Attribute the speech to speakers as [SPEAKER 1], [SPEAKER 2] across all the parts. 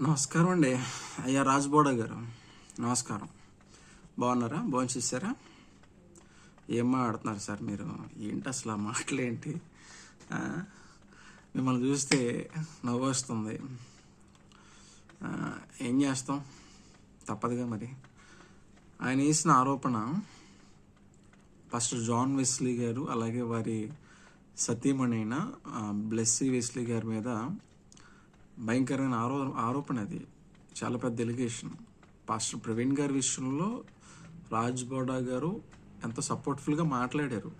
[SPEAKER 1] నమస్కారం అండి. అయ్యా రాజ్బోడా గారు, నమస్కారం. బాగున్నారా? భోజనం చేశారా? ఏం మాట్లాడుతున్నారు సార్ మీరు? ఏంటి అసలు ఆ మాటలేంటి? ఆ, మిమ్మల్ని చూస్తే నవ్వు వస్తుంది. ఏం చేస్తాం, తప్పదుగా మరి. ఆయన వేసిన ఆరోపణ పాస్టర్ జాన్ వెస్లీ గారు అలాగే వారి సతీమణి అయిన బ్లెస్సీ వెస్లీ గారి మీద భయంకరమైన ఆరోపణ. అది చాలా పెద్ద ఎలిగేషన్. పాస్టర్ ప్రవీణ్ గారి విషయంలో రాజ్ బోడా గారు ఎంతో సపోర్ట్ఫుల్గా మాట్లాడారు.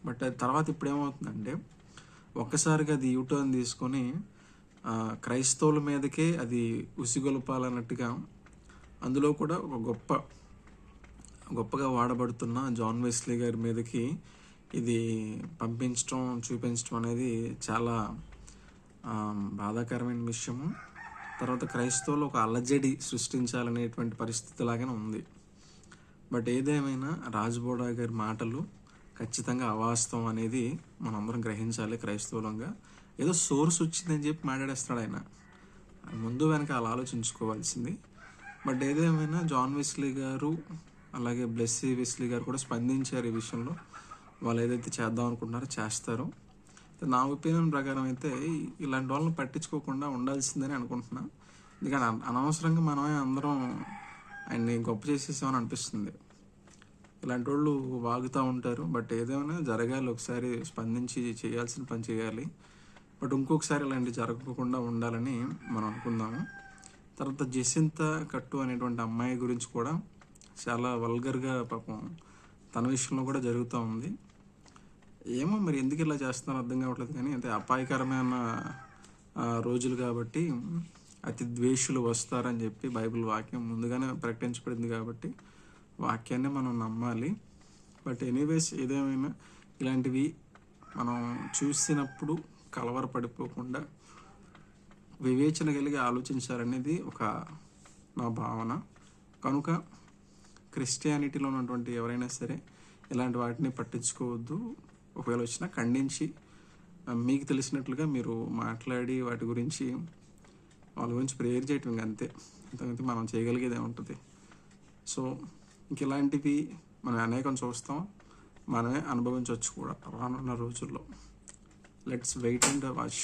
[SPEAKER 1] బట్ అది తర్వాత ఇప్పుడు ఏమవుతుందంటే ఒక్కసారిగా అది యూటర్న్ తీసుకొని క్రైస్తవుల మీదకే అది ఉసిగొలపాలన్నట్టుగా, అందులో కూడా ఒక గొప్పగా వాడబడుతున్న జాన్ వెస్లీ గారి మీదకి ఇది చూపించడం అనేది చాలా బాధాకరమైన విషయము. తర్వాత క్రైస్తవులు ఒక అలజడి సృష్టించాలనేటువంటి పరిస్థితి లాగానే ఉంది. బట్ ఏదేమైనా రాజ్బోడా గారి మాటలు ఖచ్చితంగా అవాస్తవం అనేది మనం అందరం గ్రహించాలి. క్రైస్తవులంగా ఏదో సోర్స్ వచ్చిందని చెప్పి మాట్లాడేస్తాడు ఆయన. ముందు వెనక అలా ఆలోచించుకోవాల్సింది. బట్ ఏదేమైనా జాన్ వెస్లీ గారు అలాగే బ్లెస్సీ వెస్లీ గారు కూడా స్పందించారు ఈ విషయంలో. వాళ్ళు ఏదైతే చేద్దాం అనుకుంటున్నారో చేస్తారు. నా ఒపీనియన్ ప్రకారం అయితే ఇలాంటి వాళ్ళని పట్టించుకోకుండా ఉండాల్సిందని అనుకుంటున్నా. ఎందుకంటే అనవసరంగా మనమే అందరం ఆయన్ని గొప్ప చేసేసామని అనిపిస్తుంది. ఇలాంటి వాళ్ళు వాగుతూ ఉంటారు. బట్ ఏదైనా జరగాలి, ఒకసారి స్పందించి చేయాల్సిన పని చేయాలి. బట్ ఇంకొకసారి ఇలాంటివి జరగకుండా ఉండాలని మనం అనుకుందాము. తర్వాత జసింత కట్టు అనేటువంటి అమ్మాయి గురించి కూడా చాలా వల్గర్గా పాపం తన విషయంలో కూడా జరుగుతూ ఉంది. ఏమో మరి ఎందుకు ఇలా చేస్తున్నారో అర్థం కావట్లేదు. కానీ అంతే అపాయకరమైన రోజులు కాబట్టి అతి ద్వేషులు వస్తారని చెప్పి బైబిల్ వాక్యం ముందుగానే ప్రకటించబడింది కాబట్టి వాక్యాన్ని మనం నమ్మాలి. బట్ ఎనీవేస్ ఏదేమైనా ఇలాంటివి మనం చూసినప్పుడు కలవరపడిపోకుండా వివేచన కలిగి ఆలోచించాలనేది ఒక నా భావన. కనుక క్రిస్టియానిటీలో ఉన్నటువంటి ఎవరైనా సరే ఇలాంటి వాటిని పట్టించుకోవద్దు. ఒకవేళ వచ్చినా ఖండించి మీకు తెలిసినట్లుగా మీరు మాట్లాడి వాటి గురించి వాళ్ళ గురించి ప్రేయర్ చేయటం అంతే. అంతకంటే మనం చేయగలిగేదే ఉంటుంది. సో ఇంక ఇలాంటివి మనం అనేకం చూస్తాం, మనమే అనుభవించవచ్చు కూడా రానున్న రోజుల్లో. Let's wait and watch.